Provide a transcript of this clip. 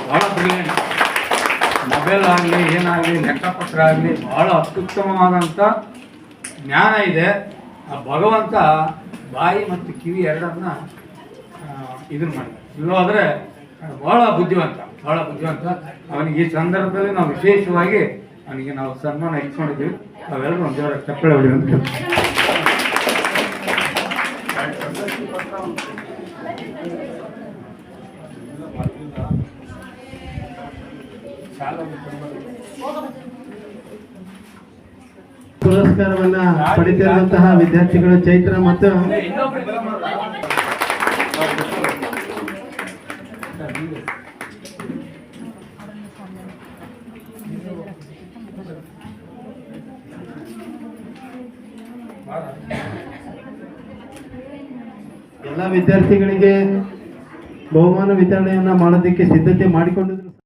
ಭಾಳ brilliant. Mobile ಆಗಲಿ ಏನಾಗಲಿ ಲೆಕ್ಕಪತ್ರ ಆಗಲಿ ಭಾಳ ಅತ್ಯುತ್ತಮವಾದಂಥ ಜ್ಞಾನ ಇದೆ. ಆ ಭಗವಂತ ಬಾಯಿ ಮತ್ತು ಕಿವಿ ಎರಡನ್ನ ಇದನ್ನು ಮಾಡಿ ಇಲ್ಲವಾದರೆ ಭಾಳ ಬುದ್ಧಿವಂತ. ಅವನಿಗೆ ಈ ಸಂದರ್ಭದಲ್ಲಿ ನಾವು ವಿಶೇಷವಾಗಿ ಅವನಿಗೆ ನಾವು ಸನ್ಮಾನ ಇಟ್ಕೊಂಡಿದ್ದೀವಿ. ನಾವೆಲ್ಲರೂ ಒಂದು ಜೋರ ಚಪ್ಪಳೆ ಹೊಡಿ ಅಂತ ಪುರಸ್ಕಾರವನ್ನ ಪಡೆದಿರುವಂತಹ ವಿದ್ಯಾರ್ಥಿಗಳು ಚೈತ್ರ ಮತ್ತು ಎಲ್ಲ ವಿದ್ಯಾರ್ಥಿಗಳಿಗೆ ಬಹುಮಾನ ವಿತರಣೆಯನ್ನ ಮಾಡೋದಕ್ಕೆ ಸಿದ್ಧತೆ ಮಾಡಿಕೊಂಡಿದ್ರು.